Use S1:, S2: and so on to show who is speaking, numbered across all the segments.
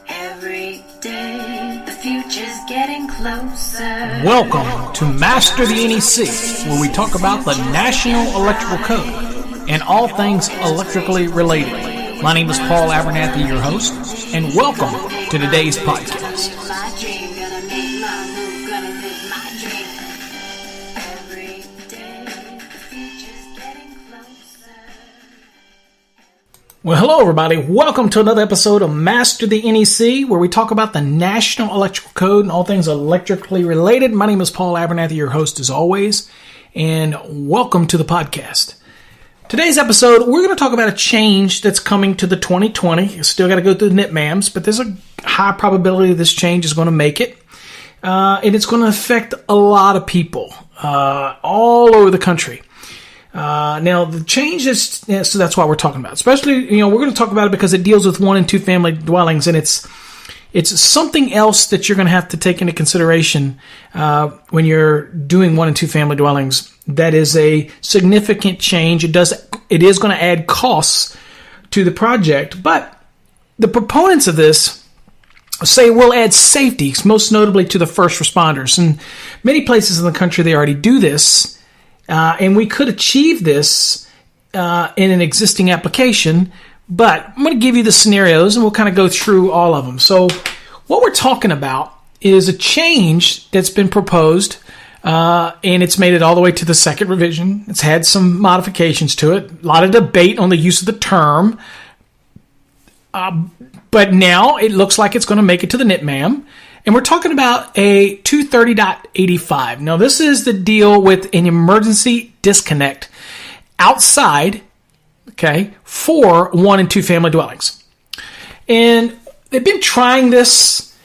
S1: Every day, the future's getting closer.
S2: Welcome to Master the NEC, where we talk about the National Electrical Code and all things electrically related. My name is Paul Abernathy, your host, and welcome to today's podcast. Well, hello, everybody. Welcome to another episode of Master the NEC, where we talk about the National Electrical Code and all things electrically related. My name is Paul Abernathy, your host as always, and welcome to the podcast. Today's episode, we're going to talk about a change that's coming to the 2020. Still got to go through the NIPMAMs, but there's a high probability this change is going to make it. And it's going to affect a lot of people all over the country. Now, the change is, so that's why we're talking about it. Especially, we're going to talk about it because it deals with 1 and 2 family dwellings, and it's something else that you're going to have to take into consideration when you're doing 1 and 2 family dwellings. That is a significant change. It is going to add costs to the project, but the proponents of this say we'll add safety, most notably to the first responders. And many places in the country, they already do this. And we could achieve this in an existing application, but I'm going to give you the scenarios and we'll kind of go through all of them. So what we're talking about is a change that's been proposed, and it's made it all the way to the second revision. It's had some modifications to it, a lot of debate on the use of the term, but now it looks like it's going to make it to the NIPMAM. And we're talking about a 230.85. Now, this is the deal with an emergency disconnect outside, for 1 and 2 family dwellings. And they've been trying this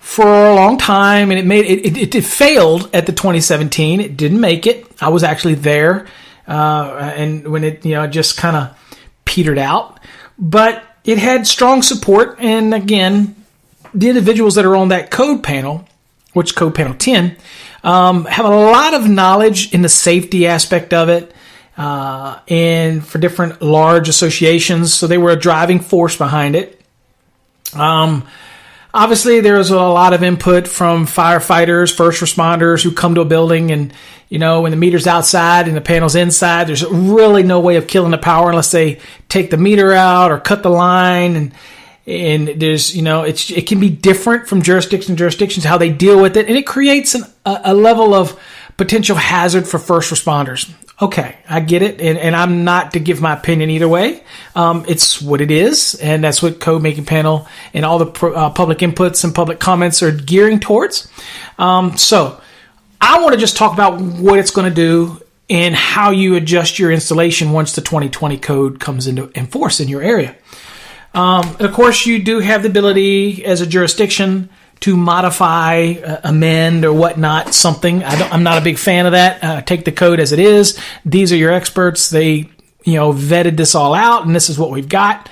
S2: for a long time, and it failed at the 2017. It didn't make it. I was actually there, and when it just kind of petered out. But it had strong support, and again, the individuals that are on that code panel, which code panel 10, have a lot of knowledge in the safety aspect of it, and for different large associations. So they were a driving force behind it. Obviously, there was a lot of input from firefighters, first responders who come to a building, and when the meter's outside and the panel's inside, there's really no way of killing the power unless they take the meter out or cut the line. And there's, it can be different from jurisdiction to jurisdictions, how they deal with it. And it creates a level of potential hazard for first responders. Okay, I get it. And I'm not to give my opinion either way. It's what it is. And that's what Code Making Panel and all the public inputs and public comments are gearing towards. So I want to just talk about what it's going to do and how you adjust your installation once the 2020 code comes into force in your area. Of course, you do have the ability as a jurisdiction to modify, amend, or whatnot, something. I'm not a big fan of that. Take the code as it is. These are your experts. They, vetted this all out, and this is what we've got.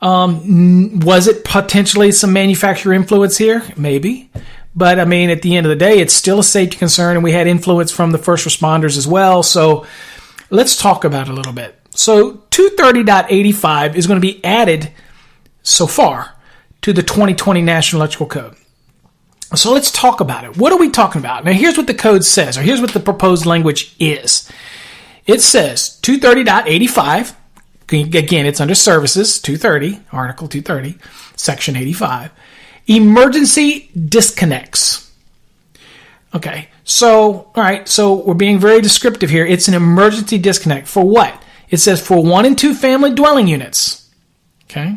S2: Was it potentially some manufacturer influence here? Maybe. But, at the end of the day, it's still a safety concern, and we had influence from the first responders as well. So let's talk about it a little bit. So 230.85 is going to be added so far to the 2020 National Electrical Code. So let's talk about it. What are we talking about? Now, here's what the code says, or here's what the proposed language is. It says 230.85. Again, it's under services, 230, Article 230, Section 85. Emergency disconnects. Okay, so, all right, so we're being very descriptive here. It's an emergency disconnect. For what? It says for 1 and 2 family dwelling units. Okay.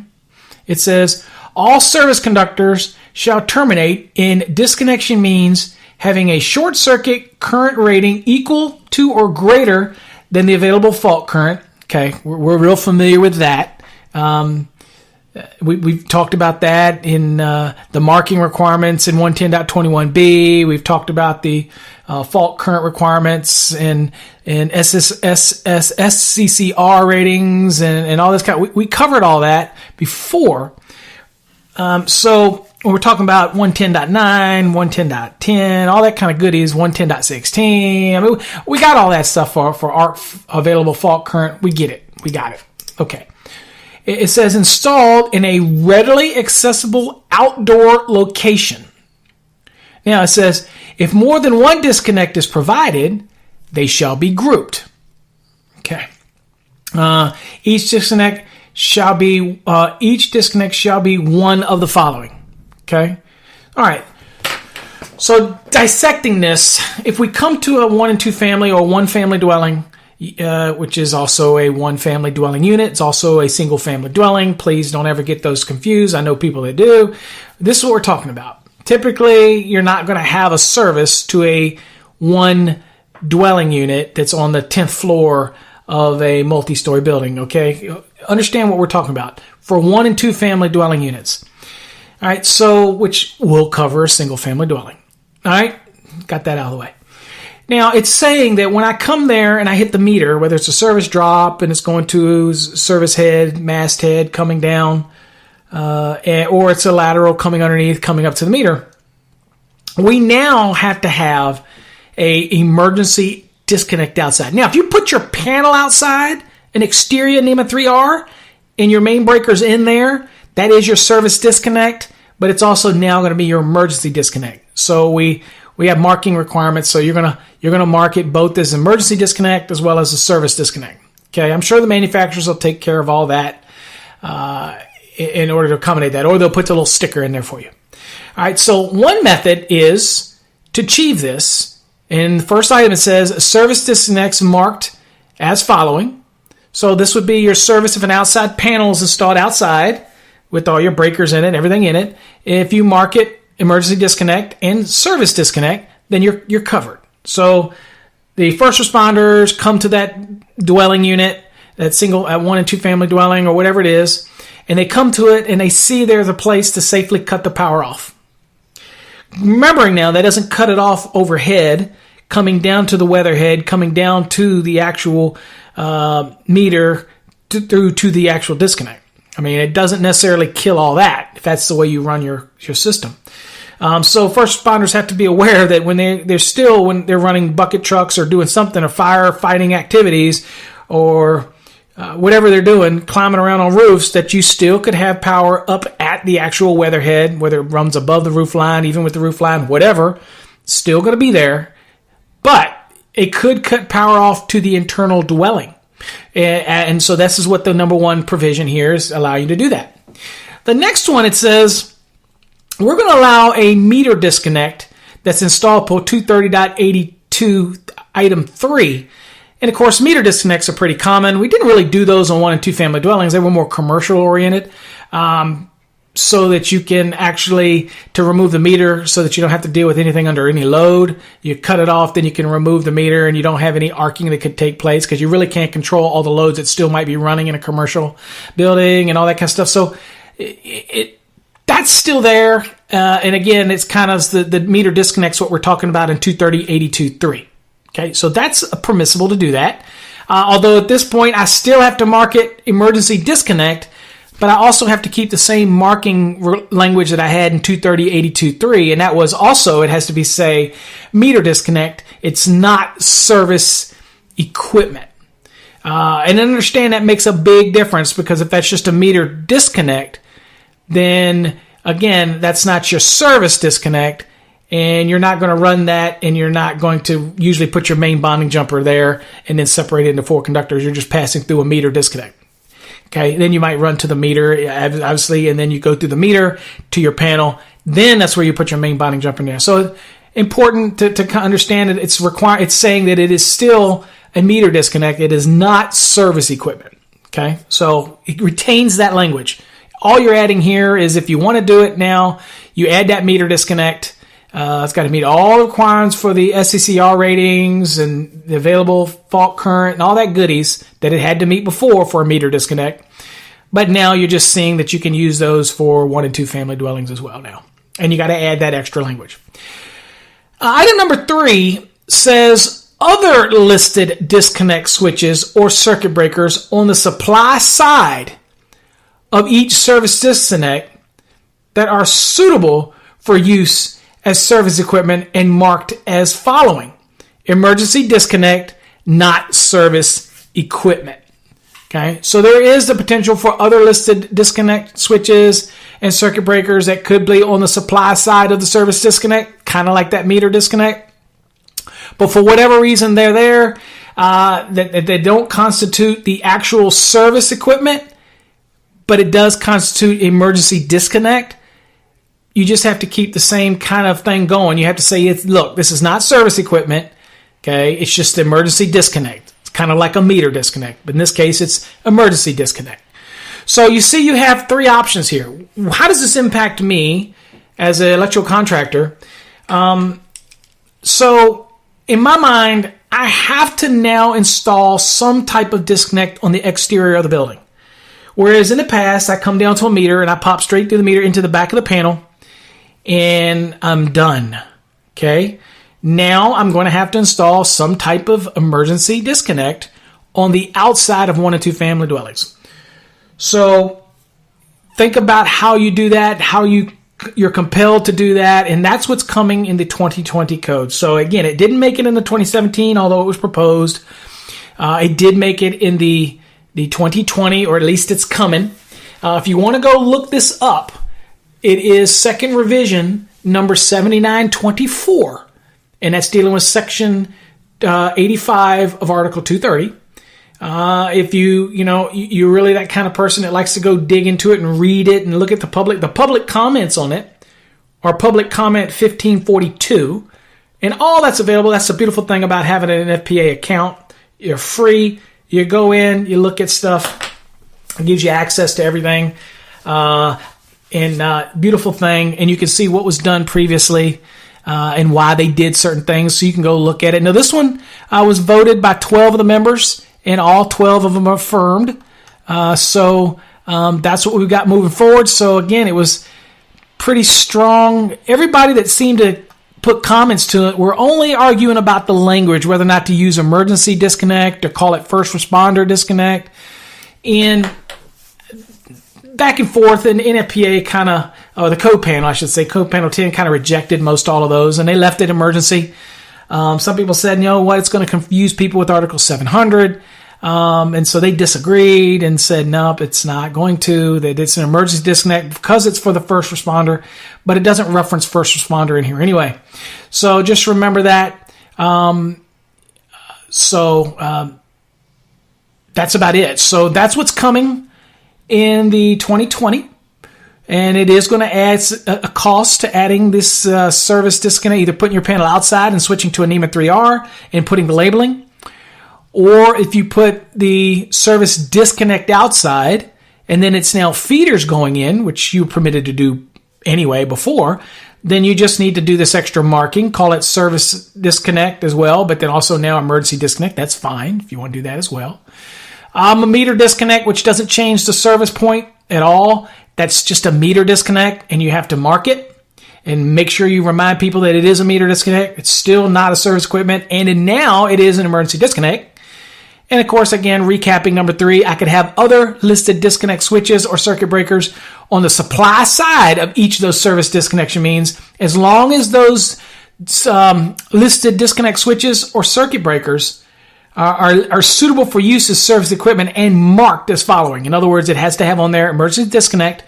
S2: It says all service conductors shall terminate in disconnection means having a short circuit current rating equal to or greater than the available fault current. Okay. We're real familiar with that. We've talked about that in the marking requirements in 110.21b. We've talked about the fault current requirements and SCCR ratings and all this kind. We covered all that before. So when we're talking about 110.9, 110.10, all that kind of goodies, 110.16, we got all that stuff for our available fault current. We get it. We got it. Okay. It says installed in a readily accessible outdoor location. Now it says, if more than one disconnect is provided, they shall be grouped. Okay. Each disconnect shall be one of the following. Okay. All right. So dissecting this, if we come to a 1 and 2 family or one family dwelling, which is also a one family dwelling unit, it's also a single family dwelling. Please don't ever get those confused. I know people that do. This is what we're talking about. Typically, you're not going to have a service to a one dwelling unit that's on the 10th floor of a multi-story building, okay? Understand what we're talking about. For 1 and 2 family dwelling units. All right, so which will cover a single family dwelling. All right, got that out of the way. Now, it's saying that when I come there and I hit the meter, whether it's a service drop and it's going to service head, mast head coming down, or it's a lateral coming underneath, coming up to the meter, we now have to have a emergency disconnect outside. Now, if you put your panel outside, an exterior NEMA 3R, and your main breaker's in there, that is your service disconnect, but it's also now going to be your emergency disconnect. So we have marking requirements, so you're gonna mark it both as emergency disconnect as well as a service disconnect. Okay, I'm sure the manufacturers will take care of all that in order to accommodate that, or they'll put a little sticker in there for you. All right, so one method is to achieve this. In the first item, it says service disconnects marked as following. So this would be your service if an outside panel is installed outside with all your breakers in it, everything in it. If you mark it emergency disconnect and service disconnect, then you're covered. So the first responders come to that dwelling unit, that single at 1 and 2 family dwelling or whatever it is, and they come to it and they see there's a place to safely cut the power off. Remembering now, that doesn't cut it off overhead, coming down to the weather head, coming down to the actual meter through to the actual disconnect. I mean, it doesn't necessarily kill all that if that's the way you run your system. So first responders have to be aware that when they're running bucket trucks or doing something or firefighting activities or whatever they're doing, climbing around on roofs, that you still could have power up at the actual weatherhead, whether it runs above the roof line, even with the roof line, whatever, still going to be there. But it could cut power off to the internal dwelling. And so this is what the number one provision here is, allow you to do that. The next one, it says, we're going to allow a meter disconnect that's installed per 230.82 item 3. And of course, meter disconnects are pretty common. We didn't really do those on 1 and 2 family dwellings. They were more commercial oriented. So that you can actually, to remove the meter so that you don't have to deal with anything under any load. You cut it off, then you can remove the meter and you don't have any arcing that could take place because you really can't control all the loads that still might be running in a commercial building and all that kind of stuff. So that's still there. And again, it's kind of the meter disconnects what we're talking about in 230.82.3. Okay, so that's permissible to do that. Although at this point, I still have to mark it emergency disconnect, but I also have to keep the same marking language that I had in 230.82.3, and that was also, it has to be, say, meter disconnect. It's not service equipment. And understand that makes a big difference, because if that's just a meter disconnect, then, again, that's not your service disconnect, and you're not going to run that, and you're not going to usually put your main bonding jumper there and then separate it into 4 conductors. You're just passing through a meter disconnect. Okay, then you might run to the meter, obviously, and then you go through the meter to your panel. Then that's where you put your main bonding jumper in there. So important to understand that it's saying that it is still a meter disconnect. It is not service equipment. Okay, so it retains that language. All you're adding here is, if you want to do it now, you add that meter disconnect. It's got to meet all the requirements for the SCCR ratings and the available fault current and all that goodies that it had to meet before for a meter disconnect. But now you're just seeing that you can use those for 1 and 2 family dwellings as well now. And you got to add that extra language. Item number 3 says other listed disconnect switches or circuit breakers on the supply side of each service disconnect that are suitable for use as service equipment and marked as following: emergency disconnect, not service equipment. Okay, so there is the potential for other listed disconnect switches and circuit breakers that could be on the supply side of the service disconnect, kind of like that meter disconnect. But for whatever reason they're there, that they don't constitute the actual service equipment, but it does constitute emergency disconnect. You just have to keep the same kind of thing going. You have to say, look, this is not service equipment. Okay, it's just emergency disconnect. It's kind of like a meter disconnect, but in this case, it's emergency disconnect. So you see, you have three options here. How does this impact me as an electrical contractor? So in my mind, I have to now install some type of disconnect on the exterior of the building. Whereas in the past, I come down to a meter and I pop straight through the meter into the back of the panel and I'm done. Okay. Now I'm going to have to install some type of emergency disconnect on the outside of 1 and 2 family dwellings. So think about how you do that, how you're compelled to do that, and that's what's coming in the 2020 code. So again, it didn't make it in the 2017, although it was proposed. It did make it in the 2020, or at least it's coming. If you want to go look this up, it is second revision number 7924, and that's dealing with section 85 of Article 230. If you're really that kind of person that likes to go dig into it and read it and look at the public comments on it are public comment 1542, and all that's available. That's the beautiful thing about having an NFPA account. You're free. You go in, you look at stuff. It gives you access to everything. Beautiful thing. And you can see what was done previously and why they did certain things. So you can go look at it. Now, this one was voted by 12 of the members, and all 12 of them are affirmed. So that's what we've got moving forward. So, again, it was pretty strong. Everybody that seemed to put comments to it were only arguing about the language, whether or not to use emergency disconnect or call it first responder disconnect. And back and forth, and NFPA kind of, or the code panel, I should say, code panel 10 kind of rejected most all of those, and they left it emergency. Some people said, you know what, it's going to confuse people with Article 700. And so they disagreed and said, nope, it's not going to. It's an emergency disconnect because it's for the first responder, but it doesn't reference first responder in here anyway. So just remember that. That's about it. So that's what's coming in the 2020. And it is going to add a cost to adding this service disconnect, either putting your panel outside and switching to a NEMA 3R and putting the labeling. Or if you put the service disconnect outside and then it's now feeders going in, which you were permitted to do anyway before, then you just need to do this extra marking, call it service disconnect as well, but then also now emergency disconnect. That's fine if you want to do that as well. A meter disconnect, which doesn't change the service point at all. That's just a meter disconnect, and you have to mark it and make sure you remind people that it is a meter disconnect. It's still not a service equipment, and now it is an emergency disconnect. And of course, again, recapping number 3, I could have other listed disconnect switches or circuit breakers on the supply side of each of those service disconnection means, as long as those listed disconnect switches or circuit breakers are suitable for use as service equipment and marked as following. In other words, it has to have on there emergency disconnect,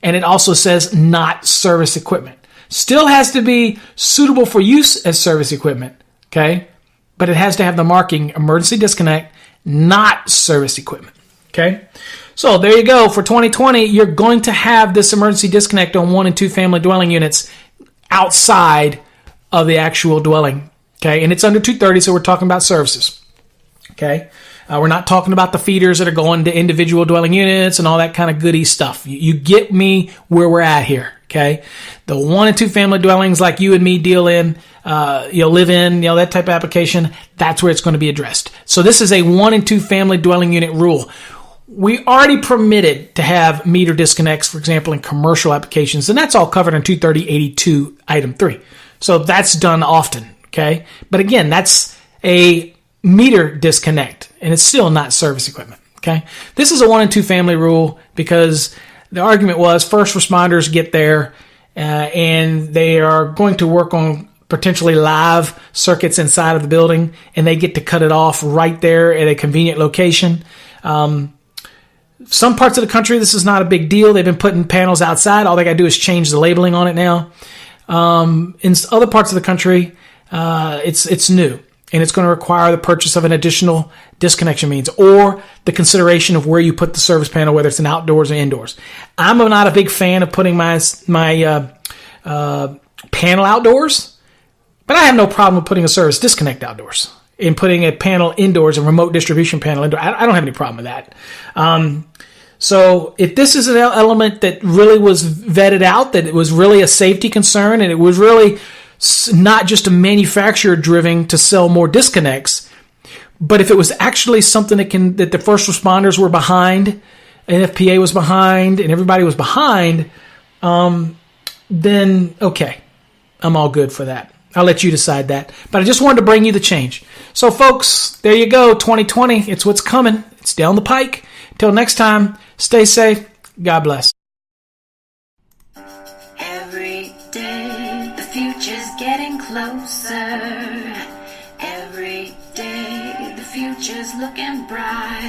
S2: and it also says not service equipment. Still has to be suitable for use as service equipment, okay? But it has to have the marking emergency disconnect, not service equipment, okay? So there you go. For 2020, you're going to have this emergency disconnect on 1 and 2 family dwelling units outside of the actual dwelling, okay? And it's under 230, so we're talking about services. Okay, we're not talking about the feeders that are going to individual dwelling units and all that kind of goody stuff. You get me where we're at here. Okay, the 1 and 2 family dwellings like you and me deal in, live in, that type of application. That's where it's going to be addressed. So this is a 1 and 2 family dwelling unit rule. We already permitted to have meter disconnects, for example, in commercial applications, and that's all covered in 230.82 item 3. So that's done often. Okay, but again, that's a meter disconnect, and it's still not service equipment. Okay, this is a 1 and 2 family rule because the argument was first responders get there and they are going to work on potentially live circuits inside of the building, and they get to cut it off right there at a convenient location. Some parts of the country, this is not a big deal. They've been putting panels outside. All they got to do is change the labeling on it now. In other parts of the country, it's new, and it's going to require the purchase of an additional disconnection means or the consideration of where you put the service panel, whether it's in outdoors or indoors. I'm not a big fan of putting my panel outdoors, but I have no problem with putting a service disconnect outdoors and putting a panel indoors, a remote distribution panel indoors. I don't have any problem with that. So if this is an element that really was vetted out, that it was really a safety concern, and it was really not just a manufacturer driven to sell more disconnects, but if it was actually something that the first responders were behind, NFPA was behind, and everybody was behind, then okay, I'm all good for that. I'll let you decide that. But I just wanted to bring you the change. So folks, there you go, 2020. It's what's coming. It's down the pike. Till next time, stay safe. God bless.
S1: Every day, the future's getting closer. Every day, the future's looking bright.